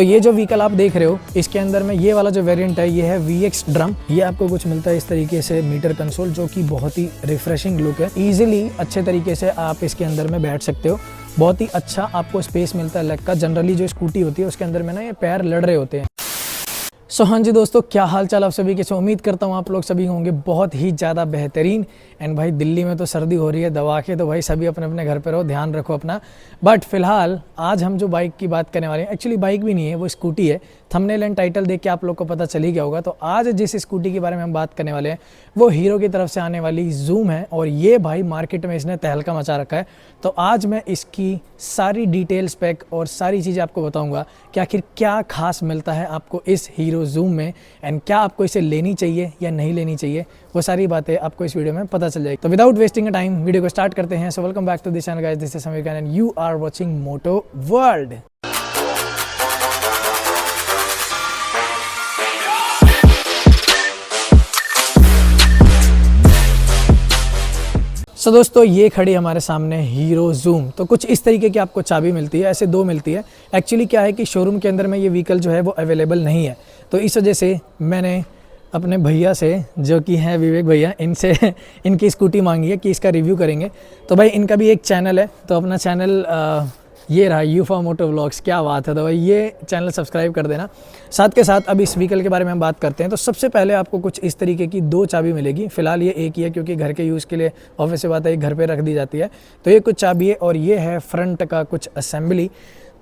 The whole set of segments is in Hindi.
तो ये जो व्हीकल आप देख रहे हो इसके अंदर में ये वाला जो वेरिएंट है ये है VX ड्रम। ये आपको कुछ मिलता है इस तरीके से मीटर कंसोल, जो कि बहुत ही रिफ्रेशिंग लुक है। इजीली अच्छे तरीके से आप इसके अंदर में बैठ सकते हो। बहुत ही अच्छा आपको स्पेस मिलता है लेग का। जनरली जो स्कूटी होती है उसके अंदर में ना ये पैर लड़ रहे होते हैं। सो हाँ जी दोस्तों, क्या हाल चाल आप सभी के। उम्मीद करता हूँ आप लोग सभी होंगे बहुत ही ज़्यादा बेहतरीन। एंड भाई दिल्ली में तो सर्दी हो रही है दबा के, तो भाई सभी अपने अपने घर पर रहो, ध्यान रखो अपना। बट फिलहाल आज हम जो बाइक की बात करने वाले हैं, एक्चुअली बाइक भी नहीं है, वो स्कूटी है। थंबनेल एंड टाइटल देख के आप लोग को पता चल ही गया होगा। तो आज जिस स्कूटी के बारे में हम बात करने वाले हैं वो हीरो की तरफ से आने वाली जूम है। और ये भाई मार्केट में इसने तहलका मचा रखा है। तो आज मैं इसकी सारी डिटेल स्पेक और सारी चीज़ें आपको बताऊंगा कि आखिर क्या खास मिलता है आपको इस हीरो जूम में, एंड क्या आपको इसे लेनी चाहिए या नहीं लेनी चाहिए, वो सारी बातें आपको इस वीडियो में पता चल जाएगी। तो विदाउट वेस्टिंग टाइम वीडियो को स्टार्ट करते हैं। So welcome back to this channel guys, this is Sameer Khan and you are watching Moto World. So दोस्तों, ये खड़ी हमारे सामने हीरो जूम। तो कुछ इस तरीके की आपको चाबी मिलती है, ऐसे दो मिलती है। एक्चुअली क्या है कि शोरूम के अंदर में ये व्हीकल जो है वो अवेलेबल नहीं है। तो इस वजह से मैंने अपने भैया से, जो कि हैं विवेक भैया, इनसे इनकी स्कूटी मांगी है कि इसका रिव्यू करेंगे। तो भाई इनका भी एक चैनल है, तो अपना चैनल ये रहा यूफा मोटो व्लॉग्स। क्या बात है। तो भाई ये चैनल सब्सक्राइब कर देना। साथ के साथ अब इस व्हीकल के बारे में हम बात करते हैं। तो सबसे पहले आपको कुछ इस तरीके की दो चाबी मिलेगी। फिलहाल ये एक ही है क्योंकि घर के यूज़ के लिए ऑब्वियस बात है घर पे रख दी जाती है। तो ये कुछ चाबी है और ये है फ्रंट का कुछ असेंबली।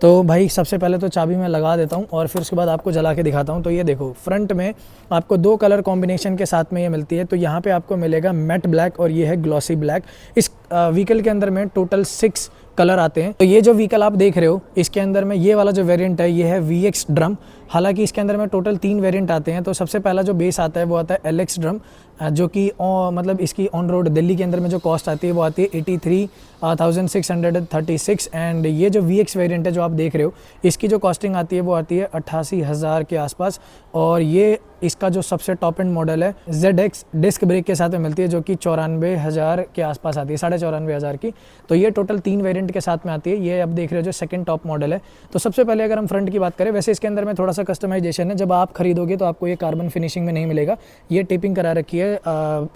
तो भाई सबसे पहले तो चाबी मैं लगा देता हूँ और फिर उसके बाद आपको जला के दिखाता हूँ। तो ये देखो, फ्रंट में आपको दो कलर कॉम्बिनेशन के साथ में ये मिलती है। तो यहाँ पे आपको मिलेगा मैट ब्लैक और ये है ग्लॉसी ब्लैक। इस व्हीकल के अंदर में टोटल 6 कलर आते हैं। तो ये जो व्हीकल आप देख रहे हो इसके अंदर में ये वाला जो वेरिएंट है ये है VX ड्रम। हालांकि इसके अंदर में टोटल 3 वेरिएंट आते हैं। तो सबसे पहला जो बेस आता है वो आता है LX ड्रम, जो कि मतलब इसकी ऑन रोड दिल्ली के अंदर में जो कॉस्ट आती है वो आती है 83,636। एंड ये जो VX वेरिएंट है जो आप देख रहे हो इसकी जो कॉस्टिंग आती है वो आती है 88,000 के आसपास। और ये इसका जो सबसे टॉप एंड मॉडल है ZX डिस्क ब्रेक के साथ में मिलती है, जो कि 94,000 के आसपास आती है, 94,500 की। तो ये टोटल 3 वेरिएंट के साथ में आती है। ये आप देख रहे हो जो सेकंड टॉप मॉडल है। तो सबसे पहले अगर हम फ्रंट की बात करें, वैसे इसके अंदर में थोड़ा सा कस्टमाइजेशन है। जब आप खरीदोगे तो आपको ये कार्बन फिनिशिंग में नहीं मिलेगा, ये टेपिंग करा रखी है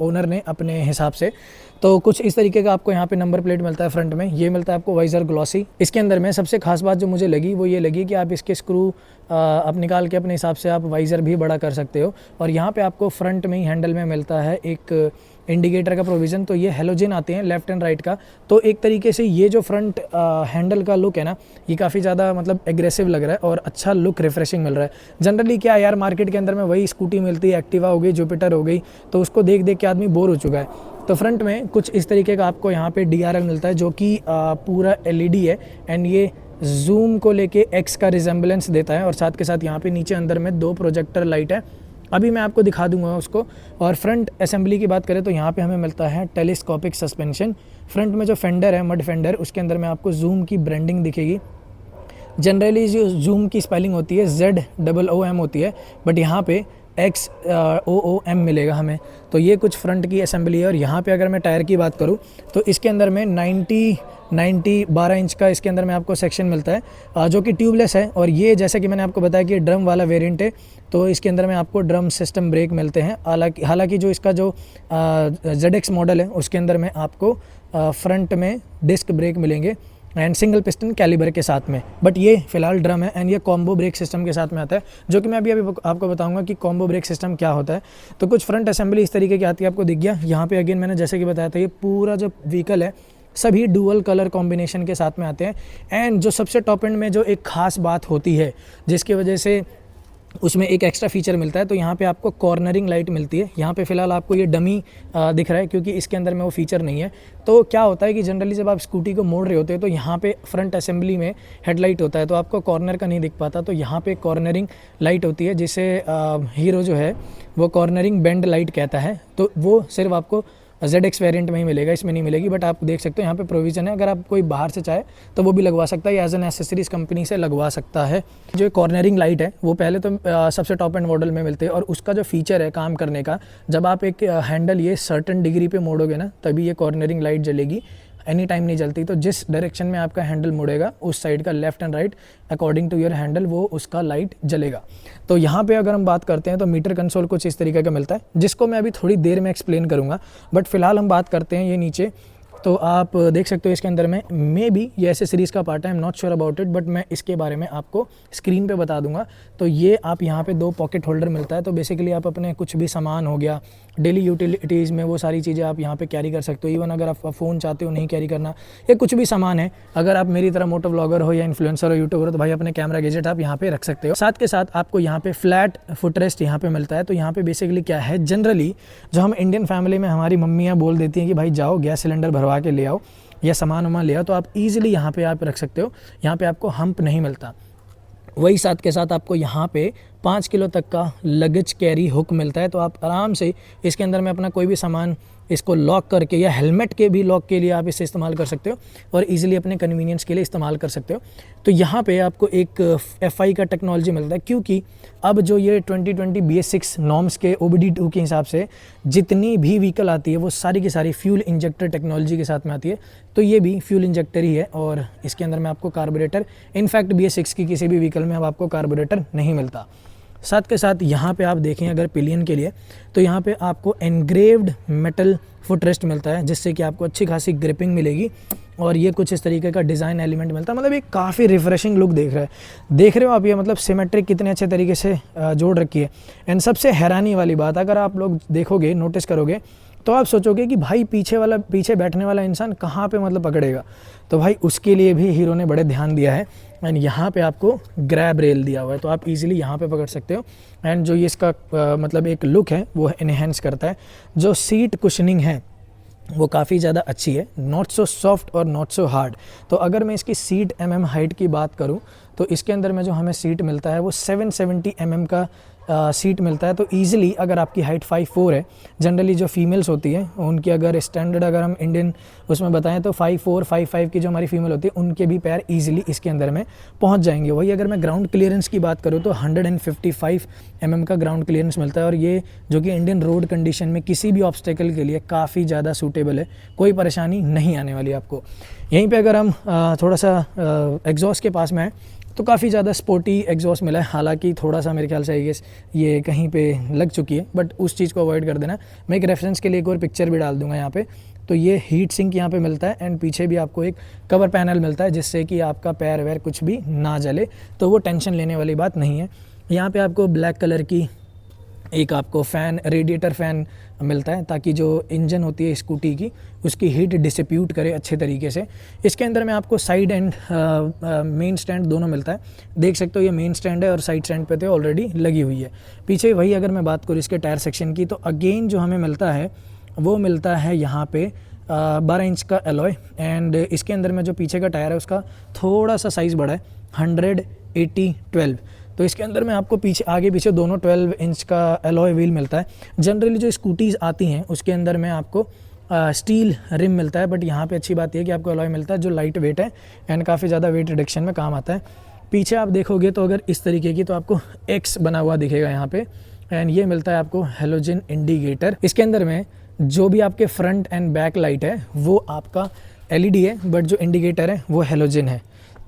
ओनर ने अपने हिसाब से। तो कुछ इस तरीके का आपको यहाँ पे नंबर प्लेट मिलता है फ्रंट में। ये मिलता है आपको वाइजर ग्लॉसी। इसके अंदर में सबसे खास बात जो मुझे लगी वो ये लगी कि आप इसके स्क्रू आप निकाल के अपने हिसाब से आप वाइजर भी बड़ा कर सकते हो। और यहाँ पे आपको फ्रंट में ही हैंडल में मिलता है एक इंडिकेटर का प्रोविज़न। तो ये हेलोजन आते हैं लेफ्ट एंड राइट का। तो एक तरीके से ये जो फ्रंट हैंडल का लुक है ना, ये काफ़ी ज़्यादा मतलब एग्रेसिव लग रहा है और अच्छा लुक रिफ्रेशिंग मिल रहा है। जनरली क्या यार, मार्केट के अंदर में वही स्कूटी मिलती है, एक्टिवा हो गई, जुपिटर हो गई, तो उसको देख देख के आदमी बोर हो चुका है। तो फ्रंट में कुछ इस तरीके का आपको यहाँ पे DRL मिलता है, जो कि पूरा LED है। एंड ये जूम को लेके X का रिजेंबलेंस देता है। और साथ के साथ यहाँ पे नीचे अंदर में 2 प्रोजेक्टर लाइट है, अभी मैं आपको दिखा दूंगा उसको। और फ्रंट असेंबली की बात करें तो यहाँ पे हमें मिलता है टेलीस्कोपिक सस्पेंशन। फ्रंट में जो फेंडर है, मड फेंडर, उसके अंदर में आपको जूम की ब्रांडिंग दिखेगी। जनरली जो जूम की स्पेलिंग होती है ZOOM होती है, बट यहाँ पे XOOM मिलेगा हमें। तो ये कुछ फ्रंट की असेंबली है। और यहाँ पे अगर मैं टायर की बात करूँ तो इसके अंदर में 12 इंच का इसके अंदर में आपको सेक्शन मिलता है, जो कि ट्यूबलेस है। और ये जैसे कि मैंने आपको बताया कि ड्रम वाला वेरिएंट है, तो इसके अंदर में आपको ड्रम सिस्टम ब्रेक मिलते हैं। हालांकि जो इसका जो ZX मॉडल है उसके अंदर में आपको फ्रंट में डिस्क ब्रेक मिलेंगे एंड सिंगल पिस्टन कैलिबर के साथ में। बट ये फिलहाल ड्रम है एंड ये कॉम्बो ब्रेक सिस्टम के साथ में आता है, जो कि मैं अभी आपको बताऊंगा कि कॉम्बो ब्रेक सिस्टम क्या होता है। तो कुछ फ्रंट असेंबली इस तरीके की आती है, आपको दिख गया। यहाँ पे अगेन मैंने जैसे कि बताया था, ये पूरा जो व्हीकल है सभी डुअल कलर कॉम्बिनेशन के साथ में आते हैं। एंड जो सबसे टॉप एंड में जो एक खास बात होती है जिसकी वजह से उसमें एक एक्स्ट्रा फीचर मिलता है, तो यहाँ पे आपको कॉर्नरिंग लाइट मिलती है। यहाँ पे फिलहाल आपको ये डमी दिख रहा है क्योंकि इसके अंदर में वो फीचर नहीं है। तो क्या होता है कि जनरली जब आप स्कूटी को मोड़ रहे होते हैं तो यहाँ पे फ्रंट असेंबली में हेडलाइट होता है, तो आपको कॉर्नर का नहीं दिख पाता। तो यहाँ पे कॉर्नरिंग लाइट होती है, जिसे हीरो जो है वो कॉर्नरिंग बेंड लाइट कहता है। तो वो सिर्फ आपको ZX वेरिएंट में ही मिलेगा, इसमें नहीं मिलेगी। बट आप देख सकते हो यहाँ पे प्रोविज़न है, अगर आप कोई बाहर से चाहे तो वो भी लगवा सकता है या एज एन एसेसरीज कंपनी से लगवा सकता है। जो कॉर्नरिंग लाइट है वो पहले तो सबसे टॉप एंड मॉडल में मिलते हैं। और उसका जो फीचर है काम करने का, जब आप एक हैंडल ये सर्टन डिग्री पे मोड़ोगे ना तभी ये कॉर्नरिंग लाइट जलेगी। एनी टाइम नहीं जलती। तो जिस डायरेक्शन में आपका हैंडल मुड़ेगा उस साइड का left and right according to your handle वो उसका लाइट जलेगा। तो यहाँ पे अगर हम बात करते हैं तो मीटर कंसोल कुछ इस तरीके का मिलता है, जिसको मैं अभी थोड़ी देर में एक्सप्लेन करूँगा। बट फिलहाल हम बात करते हैं ये नीचे, तो आप देख सकते हो इसके अंदर में मे बी ये एसेसरीज़ का पार्ट है, I am not sure about it, but मैं इसके बारे में आपको स्क्रीन पे बता दूंगा। तो ये आप यहाँ पे 2 पॉकेट होल्डर मिलता है। तो बेसिकली आप अपने कुछ भी सामान हो गया डेली यूटिलिटीज़ में वो सारी चीज़ें आप यहाँ पे कैरी कर सकते हो। इवन अगर आप फ़ोन चाहते हो नहीं कैरी करना या कुछ भी सामान है, अगर आप मेरी तरह मोटो व्लॉगर हो या इन्फ्लुएंसर हो, यूट्यूबर हो, तो भाई अपने कैमरा गैजेट आप यहाँ पे रख सकते हो। साथ के साथ आपको यहाँ पे फ्लैट फुटरेस्ट यहाँ पे मिलता है। तो यहाँ पे बेसिकली क्या है, जनरली जो हम इंडियन फैमिली में हमारी मम्मियाँ बोल देती हैं कि भाई जाओ गैस सिलेंडर भरवा के ले आओ या सामान वामान ले आओ, तो आप इजीली यहाँ पे आप रख सकते हो। यहाँ पे आपको हम्प नहीं मिलता। वही साथ के साथ आपको यहाँ पे 5 किलो तक का लगेज कैरी हुक मिलता है। तो आप आराम से इसके अंदर में अपना कोई भी सामान इसको लॉक करके या हेलमेट के भी लॉक के लिए आप इसे इस्तेमाल कर सकते हो और इजीली अपने कन्वीनियंस के लिए इस्तेमाल कर सकते हो। तो यहाँ पे आपको एक FI का टेक्नोलॉजी मिलता है, क्योंकि अब जो ये 2020 BS6 नॉर्म्स के OBD2 के हिसाब से जितनी भी व्हीकल आती है वो सारी की सारी फ्यूल इंजेक्टर टेक्नोलॉजी के साथ में आती है। तो ये भी फ्यूल इंजेक्टर ही है और इसके अंदर में आपको कार्बोरेटर, इनफैक्ट BS6 की किसी भी व्हीकल में अब आपको कार्बोरेटर नहीं मिलता। साथ के साथ यहाँ पे आप देखें अगर पिलियन के लिए, तो यहाँ पे आपको एनग्रेव्ड मेटल फुटरेस्ट मिलता है, जिससे कि आपको अच्छी खासी ग्रिपिंग मिलेगी और ये कुछ इस तरीके का डिज़ाइन एलिमेंट मिलता है। मतलब ये काफ़ी रिफ्रेशिंग लुक देख रहे हो आप, ये मतलब सिमेट्रिक कितने अच्छे तरीके से जोड़ रखी है। एंड सबसे हैरानी वाली बात, अगर आप लोग देखोगे, नोटिस करोगे, तो आप सोचोगे कि भाई पीछे बैठने वाला इंसान कहाँ पे मतलब पकड़ेगा। तो भाई उसके लिए भी हीरो ने बड़े ध्यान दिया है। एंड यहाँ पे आपको ग्रैब रेल दिया हुआ है, तो आप इजीली यहाँ पे पकड़ सकते हो। एंड जो ये इसका मतलब एक लुक है वो इन्हेंस करता है। जो सीट कुशनिंग है वो काफ़ी ज़्यादा अच्छी है, नॉट सो सॉफ्ट और नॉट सो हार्ड। तो अगर मैं इसकी सीट हाइट की बात करूँ तो इसके अंदर में जो हमें सीट मिलता है वो 770 का सीट मिलता है। तो ईजिली अगर आपकी हाइट 5'4" है, जनरली जो फीमेल्स होती हैं उनकी अगर स्टैंडर्ड अगर हम इंडियन उसमें बताएं तो 5'4", 5'5" की जो हमारी फीमेल होती है उनके भी पैर ईजिली इसके अंदर में पहुंच जाएंगे। वही अगर मैं ग्राउंड क्लियरेंस की बात करूं तो 155 का ग्राउंड क्लियरेंस मिलता है और ये जो कि इंडियन रोड कंडीशन में किसी भी ऑब्स्टेकल के लिए काफ़ी ज़्यादा सूटेबल है, कोई परेशानी नहीं आने वाली आपको। यहीं पर अगर हम थोड़ा सा एग्जॉस्ट के पास में आए तो काफ़ी ज़्यादा स्पोर्टी एग्जॉस्ट मिला है। हालांकि थोड़ा सा मेरे ख्याल से ये कहीं पे लग चुकी है, बट उस चीज़ को अवॉइड कर देना। मैं एक रेफरेंस के लिए एक और पिक्चर भी डाल दूंगा यहाँ पे। तो ये हीट सिंक यहाँ पे मिलता है एंड पीछे भी आपको एक कवर पैनल मिलता है, जिससे कि आपका पैर वैर कुछ भी ना जले, तो वो टेंशन लेने वाली बात नहीं है। यहाँ पर आपको ब्लैक कलर की एक आपको फ़ैन, रेडिएटर फ़ैन मिलता है, ताकि जो इंजन होती है स्कूटी की उसकी हीट डिस्ट्रीब्यूट करे अच्छे तरीके से। इसके अंदर में आपको साइड एंड मेन स्टैंड दोनों मिलता है। देख सकते हो ये मेन स्टैंड है और साइड स्टैंड पे तो ऑलरेडी लगी हुई है। पीछे वही अगर मैं बात करूँ इसके टायर सेक्शन की, तो अगेन जो हमें मिलता है वो मिलता है यहाँ पे 12 इंच का एलॉय। एंड इसके अंदर में जो पीछे का टायर है उसका थोड़ा सा साइज़ बड़ा है, 180/12। तो इसके अंदर में आपको आगे पीछे दोनों 12 इंच का एलॉय व्हील मिलता है। जनरली जो स्कूटीज़ आती हैं उसके अंदर में आपको स्टील रिम मिलता है, बट यहाँ पे अच्छी बात यह है कि आपको एलॉय मिलता है जो लाइट वेट है एंड काफ़ी ज़्यादा वेट रिडक्शन में काम आता है। पीछे आप देखोगे तो अगर इस तरीके की, तो आपको X बना हुआ दिखेगा यहाँ पे। एंड ये मिलता है आपको हेलोजन इंडिकेटर। इसके अंदर में जो भी आपके फ्रंट एंड बैक लाइट है वो आपका LED है, बट जो इंडिकेटर है वो हेलोजन है।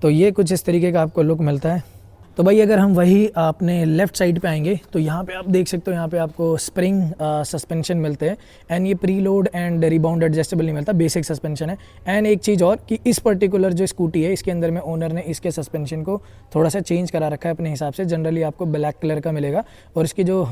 तो ये कुछ इस तरीके का आपको लुक मिलता है। तो भाई अगर हम वही अपने लेफ़्ट साइड पे आएंगे तो यहाँ पे आप देख सकते हो, यहाँ पे आपको स्प्रिंग सस्पेंशन मिलते हैं एंड ये pre load and rebound adjustable नहीं मिलता, बेसिक सस्पेंशन है। एंड एक चीज़ और कि इस पर्टिकुलर जो स्कूटी है इसके अंदर में ओनर ने इसके सस्पेंशन को थोड़ा सा चेंज करा रखा है अपने हिसाब से। जनरली आपको ब्लैक कलर का मिलेगा और इसकी जो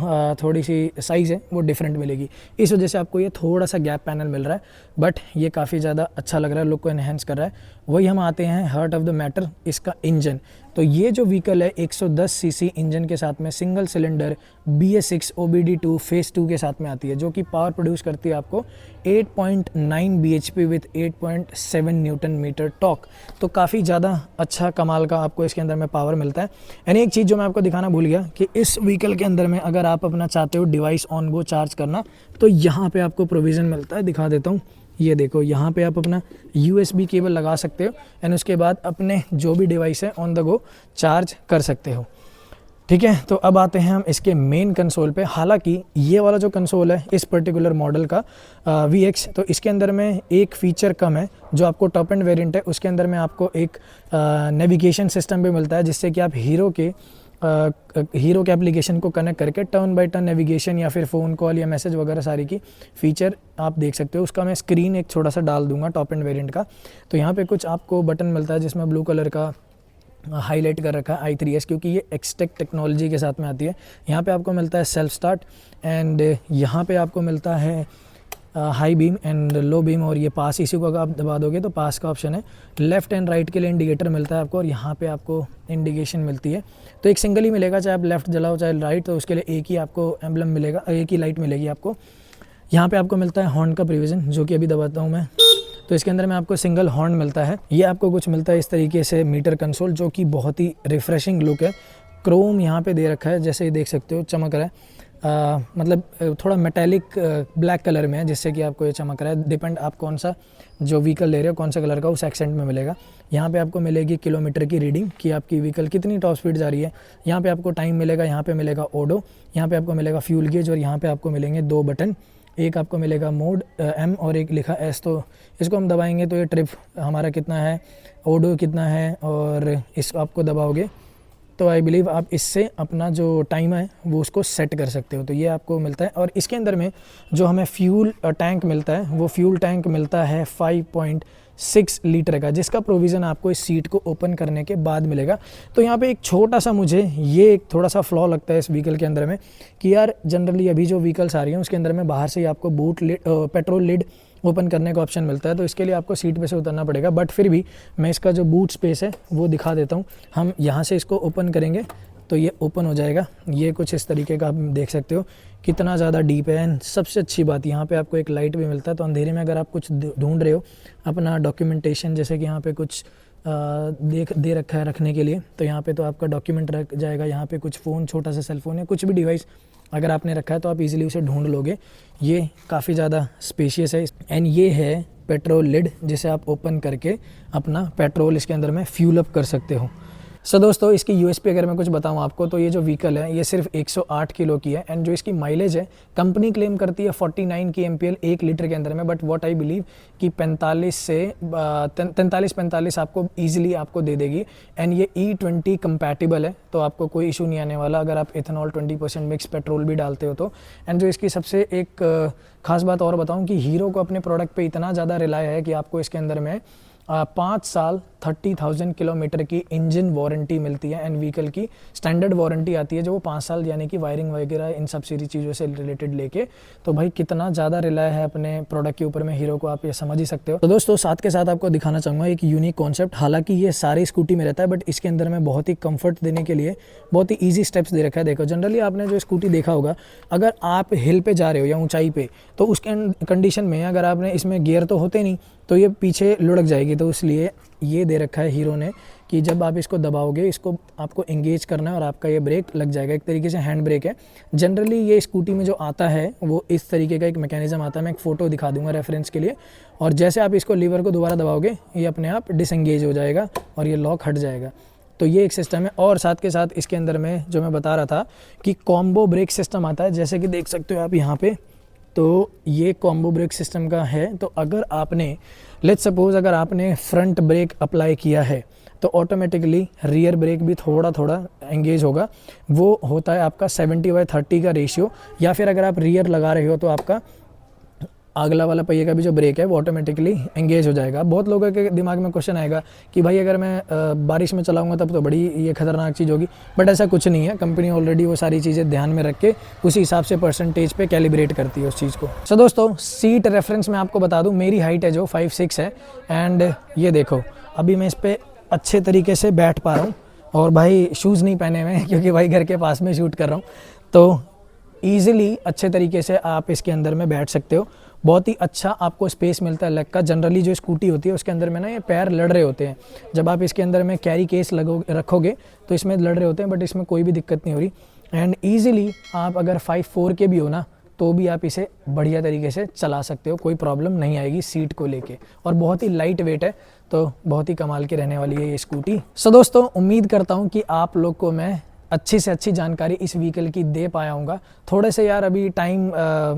थोड़ी सी साइज़ है वो डिफरेंट मिलेगी, इस वजह से आपको ये थोड़ा सा गैप पैनल मिल रहा है, बट ये काफ़ी ज़्यादा अच्छा लग रहा है, लुक को एनहेंस कर रहा है। वही हम आते हैं हार्ट ऑफ द मैटर, इसका इंजन। तो ये जो व्हीकल है 110 सीसी इंजन के साथ में single cylinder BS6 OBD2 phase 2 के साथ में आती है, जो कि पावर प्रोड्यूस करती है आपको 8.9 bhp with 8.7 newton metre torque. तो काफ़ी ज़्यादा अच्छा कमाल का आपको इसके अंदर में पावर मिलता है। यानी एक चीज़ जो मैं आपको दिखाना भूल गया कि इस व्हीकल के अंदर में अगर आप अपना चाहते हो डिवाइस ऑन गो चार्ज करना, तो यहाँ पर आपको प्रोविज़न मिलता है। दिखा देता हूँ, ये देखो यहाँ पे आप अपना USB केबल लगा सकते हो एंड उसके बाद अपने जो भी डिवाइस है ऑन द गो चार्ज कर सकते हो। ठीक है, तो अब आते हैं हम इसके मेन कंसोल पे। हालांकि ये वाला जो कंसोल है इस पर्टिकुलर मॉडल का VX, तो इसके अंदर में एक फ़ीचर कम है। जो आपको टॉप एंड वेरिएंट है उसके अंदर में आपको एक नेविगेशन सिस्टम भी मिलता है, जिससे कि आप हीरो के एप्लीकेशन को कनेक्ट करके टर्न बाय टर्न नेविगेशन या फिर फ़ोन कॉल या मैसेज वगैरह सारी की फ़ीचर आप देख सकते हो। उसका मैं स्क्रीन एक छोटा सा डाल दूंगा टॉप एंड वेरिएंट का। तो यहाँ पे कुछ आपको बटन मिलता है जिसमें ब्लू कलर का हाईलाइट कर रखा है i3s, क्योंकि ये एक्सटेक टेक्नोलॉजी के साथ में आती है। यहाँ पे आपको मिलता है सेल्फ स्टार्ट, एंड यहाँ पे आपको मिलता है high beam and low beam, और ये पास, इसी को अगर आप दबा दोगे तो पास का ऑप्शन है। लेफ़्ट एंड राइट के लिए इंडिकेटर मिलता है आपको, और यहाँ पे आपको इंडिकेशन मिलती है। तो एक सिंगल ही मिलेगा, चाहे आप लेफ़्ट जलाओ चाहे राइट, तो उसके लिए एक ही आपको एम्बलम मिलेगा, एक ही लाइट मिलेगी आपको। यहाँ पे आपको मिलता है हॉर्न का प्रिविज़न, जो कि अभी दबाता हूँ मैं, तो इसके अंदर में आपको सिंगल हॉर्न मिलता है। ये आपको कुछ मिलता है इस तरीके से मीटर कंसोल, जो कि बहुत ही रिफ़्रेशिंग लुक है। क्रोम यहाँ पे दे रखा है, जैसे ये देख सकते हो चमक रहा है। मतलब थोड़ा मेटालिक ब्लैक कलर में है, जिससे कि आपको ये चमक रहा है। डिपेंड आप कौन सा जो व्हीकल ले रहे हो, कौन सा कलर का, उस एक्सेंट में मिलेगा। यहाँ पे आपको मिलेगी किलोमीटर की रीडिंग कि आपकी व्हीकल कितनी टॉप स्पीड जा रही है। यहाँ पे आपको टाइम मिलेगा, यहाँ पे मिलेगा ओडो, यहाँ पे आपको मिलेगा फ्यूल गेज, और यहाँ पे आपको मिलेंगे 2 बटन। एक आपको मिलेगा मोड M और एक लिखा S, तो इसको हम दबाएंगे तो ये ट्रिप हमारा कितना है, ओडो कितना है, और इसको आपको दबाओगे तो आई बिलीव आप इससे अपना जो टाइम है वो उसको सेट कर सकते हो। तो ये आपको मिलता है। और इसके अंदर में जो हमें फ्यूल टैंक मिलता है, वो फ्यूल टैंक मिलता है 5.6 लीटर का, जिसका प्रोविज़न आपको इस सीट को ओपन करने के बाद मिलेगा। तो यहाँ पे एक छोटा सा मुझे ये एक थोड़ा सा फ्लॉ लगता है इस व्हीकल के अंदर में, कि यार जनरली अभी जो व्हीकल्स आ रही हैं उसके अंदर में बाहर से ही आपको पेट्रोल लिड ओपन करने का ऑप्शन मिलता है, तो इसके लिए आपको सीट पे से उतरना पड़ेगा। बट फिर भी मैं इसका जो बूट स्पेस है वो दिखा देता हूँ। हम यहाँ से इसको ओपन करेंगे तो ये ओपन हो जाएगा। ये कुछ इस तरीके का आप देख सकते हो कितना ज़्यादा डीप है। एंड सबसे अच्छी बात, यहाँ पे आपको एक लाइट भी मिलता है, तो अंधेरे में अगर आप कुछ ढूंढ रहे हो अपना डॉक्यूमेंटेशन, जैसे कि यहाँ पे कुछ दे रखा है रखने के लिए, तो यहाँ पे तो आपका डॉक्यूमेंट रख जाएगा। यहाँ पे कुछ फ़ोन, छोटा सा सेलफोन है, कुछ भी डिवाइस अगर आपने रखा है तो आप इजीली उसे ढूंढ लोगे। ये काफ़ी ज़्यादा स्पेशियस है। एंड ये है पेट्रोल लिड, जिसे आप ओपन करके अपना पेट्रोल इसके अंदर में फ्यूल अप कर सकते हो। सो दोस्तों, इसकी यूएसपी अगर मैं कुछ बताऊं आपको, तो ये जो व्हीकल है ये सिर्फ 108 किलो की है। एंड जो इसकी माइलेज है, कंपनी क्लेम करती है 49 की एमपीएल 1 लीटर के अंदर में, बट व्हाट आई बिलीव कि 45 आपको ईजिली आपको दे देगी। एंड ये E20 कंपैटिबल है, तो आपको कोई इशू नहीं आने वाला अगर आप इथेनॉल 20% मिक्स पेट्रोल भी डालते हो तो। एंड जो इसकी सबसे एक खास बात और बताऊं कि हीरो को अपने प्रोडक्ट पे इतना ज़्यादा रिलाय है कि आपको इसके अंदर में 5 साल 30,000 किलोमीटर की इंजन वारंटी मिलती है। एंड व्हीकल की स्टैंडर्ड वारंटी आती है जो वो 5 साल, यानी कि वायरिंग वगैरह इन सब सारी चीज़ों से रिलेटेड लेके। तो भाई कितना ज़्यादा रिलाय है अपने प्रोडक्ट के ऊपर में हीरो को, आप ये समझ ही सकते हो। तो दोस्तों, साथ के साथ आपको दिखाना चाहूँगा एक यूनिक कॉन्सेप्ट। हालांकि ये सारी स्कूटी में रहता है, बट इसके अंदर में बहुत ही कंफर्ट देने के लिए बहुत ही ईजी स्टेप्स दे रखा है। देखो, जनरली आपने जो स्कूटी देखा होगा, अगर आप हिल पे जा रहे हो या ऊंचाई पे, तो उस कंडीशन में अगर आपने इसमें गियर तो होते नहीं, तो ये पीछे लुढ़क जाएगी। तो इसलिए ये दे रखा है हीरो ने कि जब आप इसको दबाओगे, इसको आपको एंगेज करना है और आपका ये ब्रेक लग जाएगा। एक तरीके से हैंड ब्रेक है। जनरली ये स्कूटी में जो आता है वो इस तरीके का एक मैकेनिज्म आता है। मैं एक फ़ोटो दिखा दूंगा रेफरेंस के लिए। और जैसे आप इसको लीवर को दोबारा दबाओगे, ये अपने आप डिसएंगेज हो जाएगा और ये लॉक हट जाएगा। तो ये एक सिस्टम है। और साथ के साथ इसके अंदर में जो मैं बता रहा था कि कॉम्बो ब्रेक सिस्टम आता है, जैसे कि देख सकते हो आप यहाँ पे। तो ये कॉम्बो ब्रेक सिस्टम का है। तो अगर आपने लेट्स सपोज अगर आपने फ्रंट ब्रेक अप्लाई किया है, तो ऑटोमेटिकली रियर ब्रेक भी थोड़ा थोड़ा एंगेज होगा। वो होता है आपका 70/30 का रेशियो। या फिर अगर आप रियर लगा रहे हो तो आपका अगला वाला पहिए का भी जो ब्रेक है वो ऑटोमेटिकली एंगेज हो जाएगा। बहुत लोगों के दिमाग में क्वेश्चन आएगा कि भाई अगर मैं बारिश में चलाऊंगा तब तो बड़ी ये खतरनाक चीज़ होगी, बट ऐसा कुछ नहीं है। कंपनी ऑलरेडी वो सारी चीज़ें ध्यान में रख के उसी हिसाब से परसेंटेज पे कैलिब्रेट करती है उस चीज़ को। सो दोस्तों, सीट रेफरेंस में आपको बता दूँ, मेरी हाइट है जो 5'6" है। एंड ये देखो, अभी मैं इस पर अच्छे तरीके से बैठ पा रहा हूँ। और भाई शूज़ नहीं पहने हुए क्योंकि भाई घर के पास में शूट कर रहा हूँ, तो ईजिली अच्छे तरीके से आप इसके अंदर में बैठ सकते हो। बहुत ही अच्छा आपको स्पेस मिलता है लेग का। जनरली जो स्कूटी होती है उसके अंदर में ना ये पैर लड़ रहे होते हैं। जब आप इसके अंदर में कैरी केस रखोगे तो इसमें लड़ रहे होते हैं, बट इसमें कोई भी दिक्कत नहीं हो रही। एंड ईजिली आप अगर 5'4" के भी हो ना, तो भी आप इसे बढ़िया तरीके से चला सकते हो, कोई प्रॉब्लम नहीं आएगी सीट को लेके। और बहुत ही लाइट वेट है, तो बहुत ही कमाल की रहने वाली है ये स्कूटी। सो दोस्तों, उम्मीद करता हूँ कि आप लोग को मैं अच्छी से अच्छी जानकारी इस व्हीकल की दे पाया हूँगा। थोड़े से यार अभी टाइम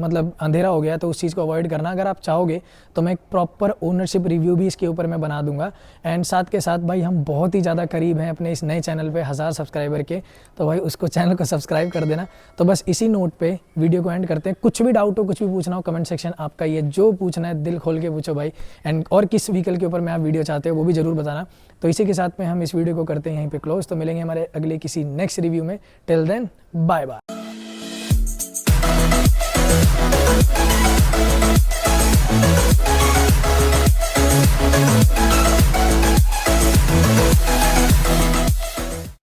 मतलब अंधेरा हो गया तो उस चीज़ को अवॉइड करना। अगर आप चाहोगे तो मैं एक प्रॉपर ओनरशिप रिव्यू भी इसके ऊपर मैं बना दूंगा। एंड साथ के साथ भाई हम बहुत ही ज़्यादा करीब हैं अपने इस नए चैनल पे 1000 सब्सक्राइबर के, तो भाई उसको चैनल को सब्सक्राइब कर देना। तो बस इसी नोट पे वीडियो को एंड करते हैं। कुछ भी डाउट हो, कुछ भी पूछना हो, कमेंट सेक्शन आपका ये, जो पूछना है दिल खोल के पूछो भाई। एंड और किस व्हीकल के ऊपर मैं आप वीडियो चाहते हो वो भी ज़रूर बताना। तो इसी के साथ में हम इस वीडियो को करते हैं यहीं पे क्लोज। तो मिलेंगे हमारे अगले किसी नेक्स्ट रिव्यू में। Till then bye bye.